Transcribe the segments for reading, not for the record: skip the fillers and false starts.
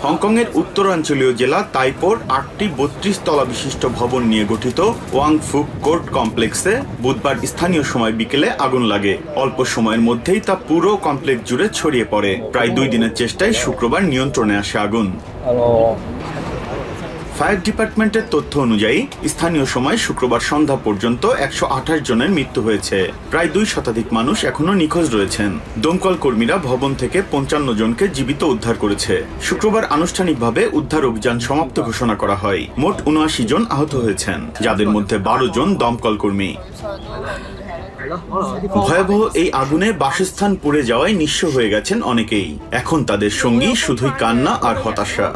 হংকংয়ের উত্তরাঞ্চলীয় জেলা তাইপোর ৮টি ৩২ তলা বিশিষ্ট ভবন নিয়ে গঠিত ওয়াং ফুক কোর্ট কমপ্লেক্সে বুধবার স্থানীয় সময় বিকেলে আগুন লাগে। অল্প সময়ের মধ্যেই তা পুরো কমপ্লেক্স জুড়ে ছড়িয়ে পড়ে। প্রায় ২ দিনের চেষ্টায় শুক্রবার নিয়ন্ত্রণে আসে আগুন। ফায়ার ডিপার্টমেন্টের তথ্য অনুযায়ী স্থানীয় সময় শুক্রবার সন্ধ্যা পর্যন্ত ১২৮ জনের মৃত্যু হয়েছে। প্রায় ২ শতাধিক মানুষ এখনো নিখোঁজ রয়েছেন। দমকল কর্মীরা ভবন থেকে ৫৫ জনকে জীবিত উদ্ধার করেছে। শুক্রবার আনুষ্ঠানিকভাবে উদ্ধার অভিযান সমাপ্ত ঘোষণা করা হয়। মোট ৭৯ জন আহত হয়েছেন, যাদের মধ্যে ১২ জন দমকল কর্মী। ভয়াবহ এই আগুনে বাসস্থান পুড়ে যাওয়ায় নিঃস্ব হয়ে গেছেন অনেকেই। এখন তাদের সঙ্গী শুধুই কান্না আর হতাশা।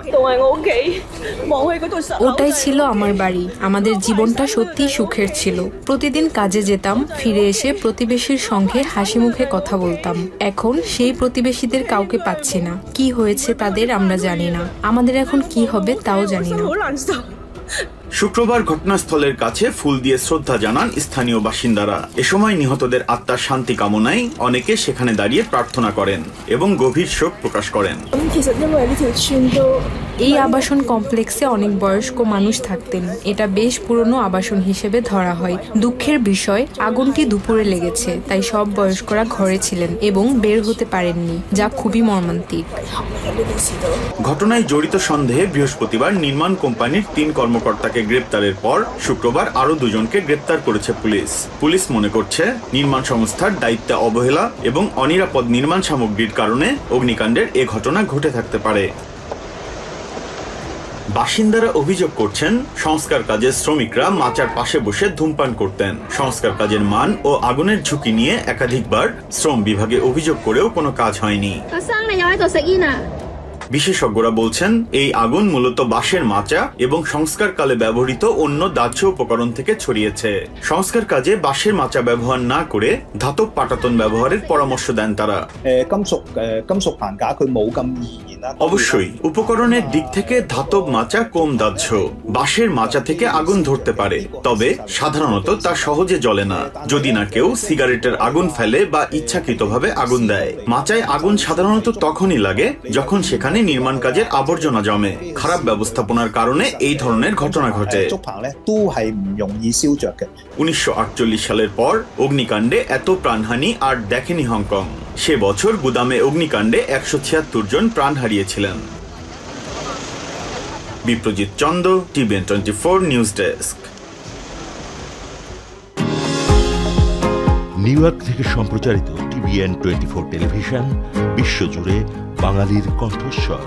ওটাই ছিল আমার বাড়ি। আমাদের জীবনটা সত্যিই সুখের ছিল। প্রতিদিন কাজে যেতাম, ফিরে এসে প্রতিবেশীর সঙ্গে হাসি মুখে কথা বলতাম। এখন সেই প্রতিবেশীদের কাউকে পাচ্ছি না। কি হয়েছে তাদের আমরা জানি না। আমাদের এখন কি হবে তাও জানি না। শুক্রবার ঘটনাস্থলের কাছে ফুল দিয়ে শ্রদ্ধা জানান স্থানীয় বাসিন্দারা। এ সময় নিহতদের আত্মার শান্তি কামনায় অনেকে সেখানে দাঁড়িয়ে প্রার্থনা করেন এবং গভীর শোক প্রকাশ করেন। এই আবাসন কমপ্লেক্সে অনেক বয়স্ক মানুষ থাকতেন। এটা বেশ পুরনো আবাসন হিসেবে ধরা হয়। দুঃখের বিষয়, আগুনটি দুপুরে লেগেছে, তাই সব বয়স্করা ঘরে ছিলেন এবং বের হতে পারেননি, যা খুবই মর্মান্তিক। ঘটনায় জড়িত সন্দেহে বৃহস্পতিবার নির্মাণ কোম্পানির ৩ কর্মকর্তাকে গ্রেপ্তারের পর শুক্রবার আরো ২ জনকে গ্রেপ্তার করেছে পুলিশ। পুলিশ মনে করছে নির্মাণ সংস্থার দায়িত্বে অবহেলা এবং অনিরাপদ নির্মাণ সামগ্রীর কারণে অগ্নিকাণ্ডের এ ঘটনা ঘটে থাকতে পারে। বাসিন্দারা অভিযোগ করছেন, সংস্কার কাজের শ্রমিকরা মাচার পাশে বসে ধূমপান করতেন। সংস্কার কাজের মান ও আগুনের ঝুঁকি নিয়ে একাধিকবার শ্রম বিভাগে অভিযোগ করেও কোনো কাজ হয়নি। বিশেষজ্ঞরা বলছেন, এই আগুন মূলত বাঁশের মাচা এবং সংস্কারকালে ব্যবহৃত অন্য দাহ্য উপকরণ থেকে ছড়িয়েছে। সংস্কার কাজে বাঁশের মাচা ব্যবহার না করে ধাতব পাটাতন ব্যবহারের পরামর্শ দেন তারা। অবশ্যই উপকরণের দিক থেকে ধাতব মাচা কম দাহ্য। বাঁশের মাচা থেকে আগুন ধরতে পারে, তবে সাধারণত তা সহজে জ্বলে না, যদি না কেউ সিগারেটের আগুন ফেলে বা ইচ্ছাকৃতভাবে আগুন দেয়। মাচায় আগুন সাধারণত তখনই লাগে যখন সেখানে নির্মাণ কাজের আবর্জনা জমে। খারাপ ব্যবস্থাপনার কারণে এই ধরনের ঘটনা ঘটে। ১৯৪৮ সালের পর অগ্নিকাণ্ডে এত প্রাণহানি আর দেখেনি হংকং। সে বছর গুদামে অগ্নিকাণ্ডে ১৭৬ জন প্রাণ হারিয়েছিলেন। Biprajit Chanda, TVN 24 news desk. New York থেকে সম্প্রচারিত টিভিএন 24 টেলিভিশন বিশ্বজুড়ে বাঙালির কণ্ঠস্বর।